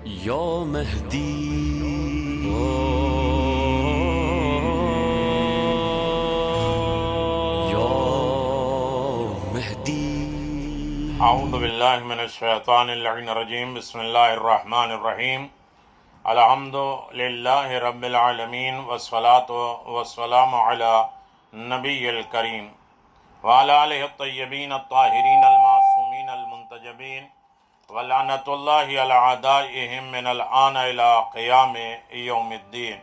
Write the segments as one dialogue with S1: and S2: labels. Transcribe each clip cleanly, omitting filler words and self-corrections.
S1: یا مهدی یا مهدی
S2: اعوذ باللہ من الشیطان اللعین الرجیم بسم اللہ الرحمن الرحیم الحمد للہ رب العالمین والصلاة والسلام علی نبی الکریم وعلی آلہ الطیبین الطاہرین المعصومین المنتجبین ولعنت اللہ علی اعدائہم من الآن الى قیام یوم الدین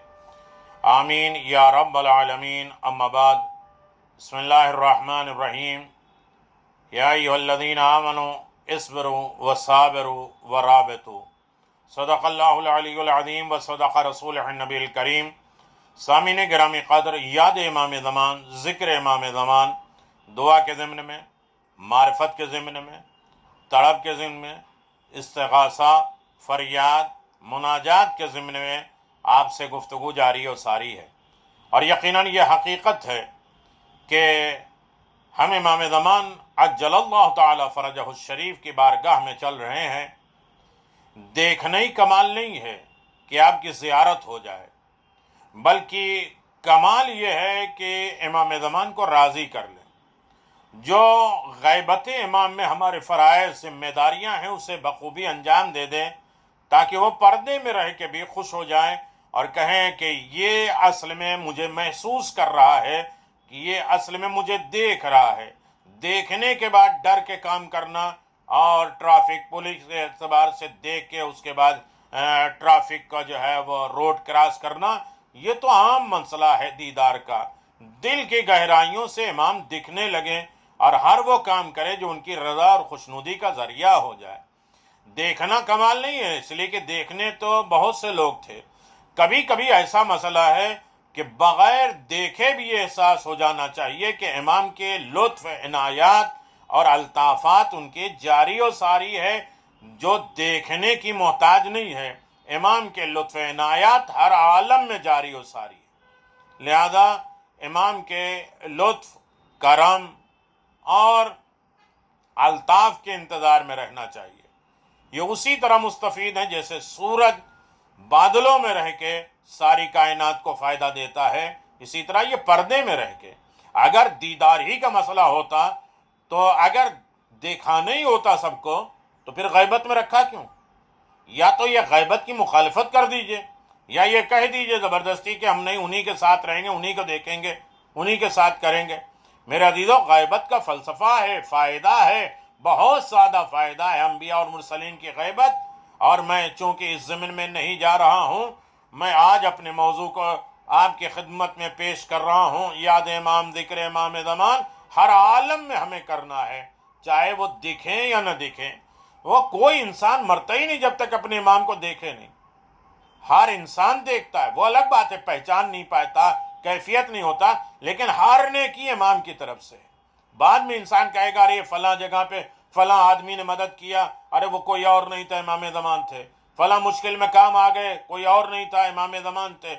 S2: آمین یا رب العالمین. اما بعد، بسم اللہ الرحمن الرحیم. یا ایھا الذین آمنوا اصبروا وصابروا ورابطوا. صدق اللہ العلی العظیم و صدق رسولہ النبی الکریم. سامعین گرامی قدر، یاد امام زمان، ذکر امام زمان، دعا کے ضمن میں، معرفت کے ضمن میں، طلب کے ضمن میں، استغاثہ، فریاد، مناجات کے ضمن میں آپ سے گفتگو جاری و ساری ہے. اور یقیناً یہ حقیقت ہے کہ ہم امام زمان عجل اللہ تعالی فرجہ الشریف کی بارگاہ میں چل رہے ہیں. دیکھنا ہی کمال نہیں ہے کہ آپ کی زیارت ہو جائے، بلکہ کمال یہ ہے کہ امام زمان کو راضی کر لیں. جو غیبت امام میں ہمارے فرائض، ذمہ داریاں ہیں، اسے بخوبی انجام دے دیں تاکہ وہ پردے میں رہ کے بھی خوش ہو جائیں اور کہیں کہ یہ اصل میں مجھے محسوس کر رہا ہے، کہ یہ اصل میں مجھے دیکھ رہا ہے. دیکھنے کے بعد ڈر کے کام کرنا اور ٹرافک پولیس کے اعتبار سے دیکھ کے اس کے بعد ٹرافک کا جو ہے وہ روڈ کراس کرنا، یہ تو عام مسئلہ ہے دیدار کا. دل کی گہرائیوں سے امام دکھنے لگیں اور ہر وہ کام کرے جو ان کی رضا اور خوشنودی کا ذریعہ ہو جائے. دیکھنا کمال نہیں ہے، اس لیے کہ دیکھنے تو بہت سے لوگ تھے. کبھی کبھی ایسا مسئلہ ہے کہ بغیر دیکھے بھی یہ احساس ہو جانا چاہیے کہ امام کے لطف، عنایات اور الطافات ان کے جاری و ساری ہے، جو دیکھنے کی محتاج نہیں ہے. امام کے لطف عنایات ہر عالم میں جاری و ساری ہے. لہذا امام کے لطف، کرم اور الطاف کے انتظار میں رہنا چاہیے. یہ اسی طرح مستفید ہیں جیسے سورج بادلوں میں رہ کے ساری کائنات کو فائدہ دیتا ہے، اسی طرح یہ پردے میں رہ کے. اگر دیدار ہی کا مسئلہ ہوتا تو اگر دیکھا نہیں ہوتا سب کو تو پھر غیبت میں رکھا کیوں؟ یا تو یہ غیبت کی مخالفت کر دیجئے، یا یہ کہہ دیجئے زبردستی کہ ہم نہیں، انہی کے ساتھ رہیں گے، انہی کو دیکھیں گے، انہی کے ساتھ کریں گے. میرے عزیزو، غیبت کا فلسفہ ہے، فائدہ ہے، بہت زیادہ فائدہ ہے انبیاء اور مرسلین کی غیبت. اور میں چونکہ اس ضمن میں نہیں جا رہا ہوں، میں آج اپنے موضوع کو آپ کی خدمت میں پیش کر رہا ہوں. یاد امام، ذکر امام زمان ہر عالم میں ہمیں کرنا ہے، چاہے وہ دکھیں یا نہ دکھیں. وہ کوئی انسان مرتا ہی نہیں جب تک اپنے امام کو دیکھے نہیں. ہر انسان دیکھتا ہے، وہ الگ بات ہے، پہچان نہیں پاتا، کیفیت نہیں ہوتا، لیکن ہار نے کی امام کی طرف سے. بعد میں انسان کہے گا ارے فلاں جگہ پہ فلاں آدمی نے مدد کیا، ارے وہ کوئی اور نہیں تھا، امام زمان تھے. فلاں مشکل میں کام آ گئے، کوئی اور نہیں تھا، امام زمان تھے.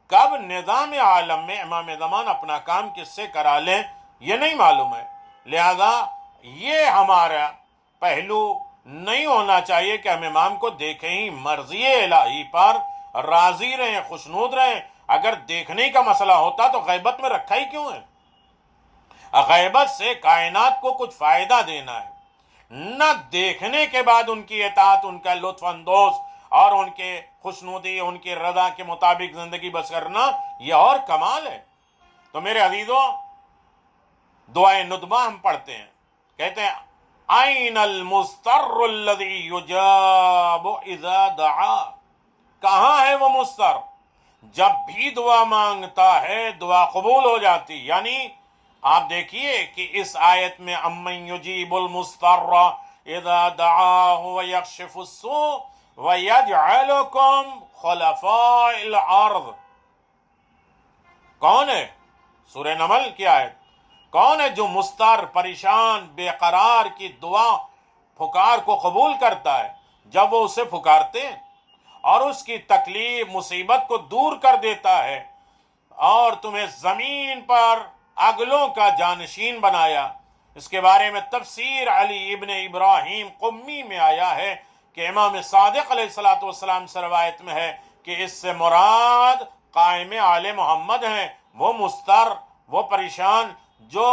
S2: کب نظام عالم میں امام زمان اپنا کام کس سے کرا لیں یہ نہیں معلوم ہے. لہذا یہ ہمارا پہلو نہیں ہونا چاہیے کہ ہم امام کو دیکھیں ہی، مرضی الہی پر راضی رہیں، خوشنود رہیں. اگر دیکھنے کا مسئلہ ہوتا تو غیبت میں رکھا ہی کیوں ہے؟ غیبت سے کائنات کو کچھ فائدہ دینا ہے، نہ دیکھنے کے بعد ان کی اطاعت، ان کا لطف اندوز اور ان کے خوشنودی، ان کی رضا کے مطابق زندگی بسر کرنا، یہ اور کمال ہے. تو میرے عزیزوں، دعائے ندبہ ہم پڑھتے ہیں، کہتے ہیں این المستر الذی یجاب اذا دعا. کہاں ہے وہ مستر؟ جب بھی دعا مانگتا ہے دعا قبول ہو جاتی. یعنی آپ دیکھیے کہ اس آیت میں امن یجیب المستر اذا دعاہ ویکشف السوء ویجعلکم خلفاء الارض. کون ہے؟ سورہ نمل کی آیت. کون ہے جو مستر، پریشان، بے قرار کی دعا، پکار کو قبول کرتا ہے جب وہ اسے پکارتے ہیں اور اس کی تکلیف، مصیبت کو دور کر دیتا ہے اور تمہیں زمین پر اگلوں کا جانشین بنایا. اس کے بارے میں تفسیر علی ابن ابراہیم قمی میں آیا ہے کہ امام صادق علیہ الصلوۃ والسلام سے روایت میں ہے کہ اس سے مراد قائم آل محمد ہیں، وہ مستر، وہ پریشان جو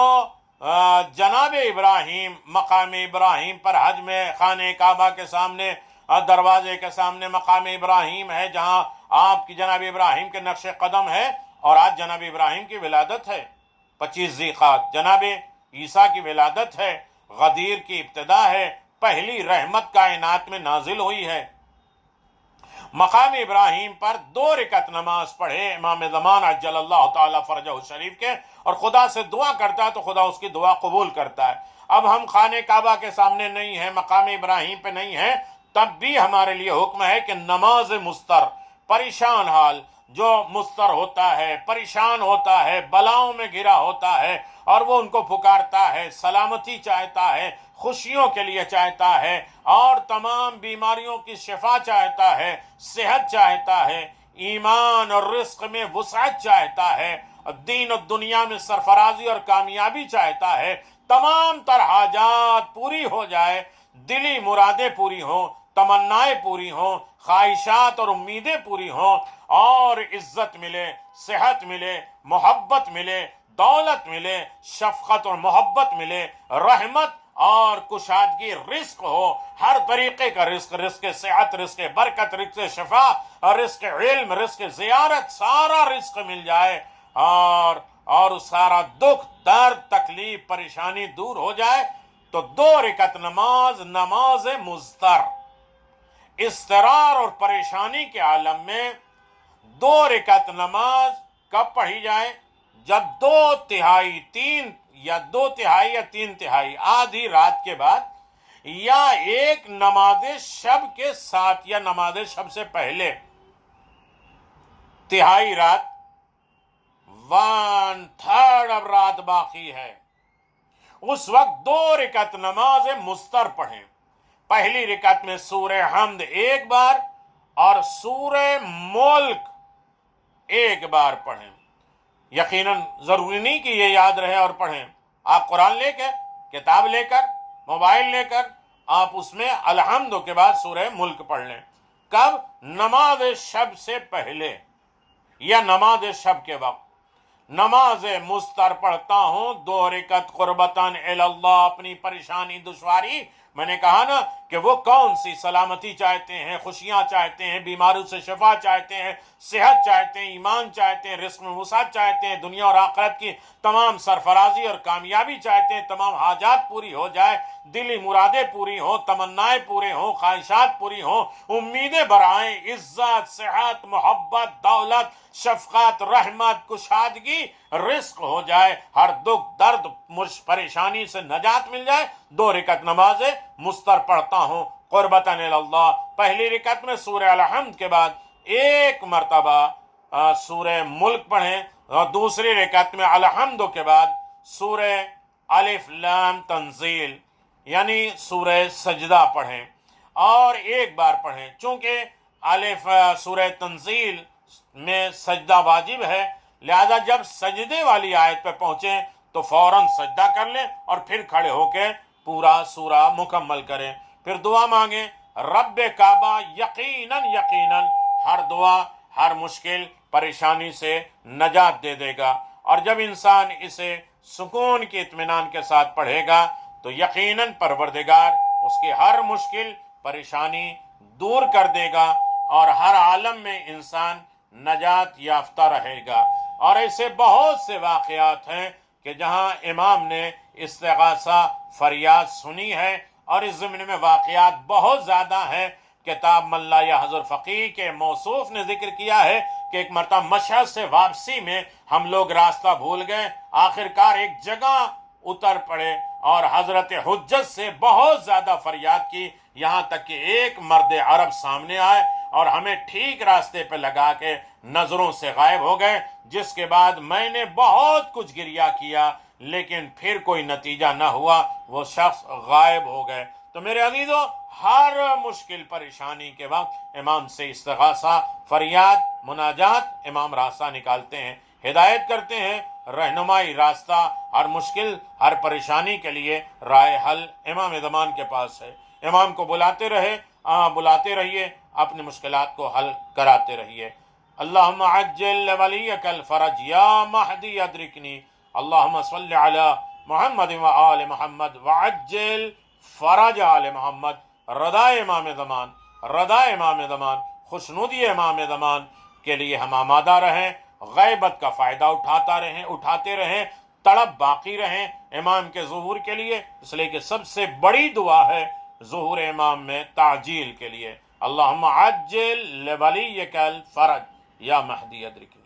S2: جناب ابراہیم مقام ابراہیم پر حج میں خانہ کعبہ کے سامنے دروازے کے سامنے مقام ابراہیم ہے جہاں آپ کی جناب ابراہیم کے نقش قدم ہے، اور آج جناب ابراہیم کی ولادت ہے، 25 ذی القعدہ جناب عیسیٰ کی ولادت ہے، غدیر کی ابتدا ہے، پہلی رحمت کائنات میں نازل ہوئی ہے۔ مقام ابراہیم پر 2 رکعت نماز پڑھے امام زمان عجل اللہ تعالی فرجہ شریف کے، اور خدا سے دعا کرتا ہے تو خدا اس کی دعا قبول کرتا ہے۔ اب ہم خانہ کعبہ کے سامنے نہیں ہیں، مقام ابراہیم پہ نہیں ہیں، تب بھی ہمارے لیے حکم ہے کہ نماز مستر، پریشان حال جو مستر ہوتا ہے، پریشان ہوتا ہے، بلاؤں میں گھرا ہوتا ہے، اور وہ ان کو پکارتا ہے، سلامتی چاہتا ہے، خوشیوں کے لیے چاہتا ہے، اور تمام بیماریوں کی شفا چاہتا ہے، صحت چاہتا ہے، ایمان اور رزق میں وسعت چاہتا ہے، دین اور دنیا میں سرفرازی اور کامیابی چاہتا ہے، تمام تر حاجات پوری ہو جائے، دلی مرادیں پوری ہوں، تمنائیں پوری ہوں، خواہشات اور امیدیں پوری ہوں، اور عزت ملے، صحت ملے، محبت ملے، دولت ملے، شفقت اور محبت ملے، رحمت اور کشادگی، رزق ہو، ہر طریقے کا رزق، رزق صحت، رزق برکت، رزق شفا، رزق علم، رزق زیارت، سارا رزق مل جائے، اور سارا دکھ، درد، تکلیف، پریشانی دور ہو جائے، تو 2 رکعت نماز، نماز مضطر، اضطرار اور پریشانی کے عالم میں 2 رکعت نماز کب پڑھی جائے؟ جب 2/3 یا 3/3 آدھی رات کے بعد، یا ایک نماز شب کے ساتھ، یا نماز شب سے پہلے، تہائی رات، 1/3 اب رات باقی ہے، اس وقت 2 رکعت نماز مستر پڑھیں۔ پہلی رکعت میں سورہ حمد 1 بار اور سورہ ملک 1 بار پڑھیں۔ یقیناً ضروری نہیں کہ یہ یاد رہے اور پڑھیں، آپ قرآن لے کے، کتاب لے کر، موبائل لے کر، آپ اس میں الحمد کے بعد سورہ ملک پڑھ لیں۔ کب؟ نماز شب سے پہلے یا نماز شب کے وقت۔ نماز مستر پڑھتا ہوں 2 رکعت قربتاً اللہ، اپنی پریشانی دشواری، میں نے کہا نا کہ وہ کون سی سلامتی چاہتے ہیں، خوشیاں چاہتے ہیں، بیماریوں سے شفا چاہتے ہیں، صحت چاہتے ہیں، ایمان چاہتے ہیں، رزق میں وسعت چاہتے ہیں، دنیا اور آخرت کی تمام سرفرازی اور کامیابی چاہتے ہیں، تمام حاجات پوری ہو جائے، دلی مرادیں پوری ہوں، تمنائیں پورے ہوں، خواہشات پوری ہوں، امیدیں برآئیں، عزت، صحت، محبت، دولت، شفقت، رحمت، کشادگی، رزق ہو جائے، ہر دکھ، درد، پریشانی سے نجات مل جائے، 2 رکعت نماز مستر پڑھتا ہوں قربتاً اللہ۔ پہلی رکعت میں سورہ الحمد کے بعد 1 مرتبہ سورہ ملک پڑھیں، اور دوسری رکعت میں الحمد کے بعد سورہ الف لام تنزیل یعنی سورہ سجدہ پڑھیں، اور 1 بار پڑھیں۔ چونکہ سورہ تنزیل میں سجدہ واجب ہے، لہذا جب سجدے والی آیت پہ پہنچیں تو فوراً سجدہ کر لیں، اور پھر کھڑے ہو کے پورا سورہ مکمل کریں، پھر دعا مانگیں۔ رب کعبہ یقیناً ہر دعا، ہر مشکل پریشانی سے نجات دے دے گا، اور جب انسان اسے سکون کے اطمینان کے ساتھ پڑھے گا تو یقیناً پروردگار اس کی ہر مشکل پریشانی دور کر دے گا، اور ہر عالم میں انسان نجات یافتہ رہے گا۔ اور ایسے بہت سے واقعات ہیں کہ جہاں امام نے استغاثہ فریاد سنی ہے، اور اس ضمن میں واقعات بہت زیادہ ہیں۔ کتاب من لا یحضر فقیہ کے موصوف نے ذکر کیا ہے کہ ایک مرتبہ مشہد سے واپسی میں ہم لوگ راستہ بھول گئے، آخرکار ایک جگہ اتر پڑے، اور حضرت حجت سے بہت زیادہ فریاد کی، یہاں تک کہ ایک مرد عرب سامنے آئے اور ہمیں ٹھیک راستے پہ لگا کے نظروں سے غائب ہو گئے، جس کے بعد میں نے بہت کچھ گریہ کیا، لیکن پھر کوئی نتیجہ نہ ہوا، وہ شخص غائب ہو گئے۔ تو میرے عزیزو، ہر مشکل پریشانی کے وقت امام سے استغاثہ، فریاد، مناجات، امام راستہ نکالتے ہیں، ہدایت کرتے ہیں، رہنمائی، راستہ، ہر مشکل، ہر پریشانی کے لیے رائے حل امام زمان کے پاس ہے۔ امام کو بلاتے رہے، بلاتے رہیے، اپنی مشکلات کو حل کراتے رہیے۔ اللہم عجل لولیک الفرج یا مہدی ادرکنی، اللہم صلی علی محمد و آل محمد وعجل فرج آل محمد۔ رضا امام زمان، رضا امام زمان، خوشنودی امام زمان کے لیے ہم آمادہ رہیں، غیبت کا فائدہ اٹھاتے رہیں، تڑپ باقی رہیں امام کے ظہور کے لیے، اس لیے کہ سب سے بڑی دعا ہے ظہور امام میں تعجیل کے لیے۔ اللہم عجل لولیک الفرج یا مہدی ادرکنی۔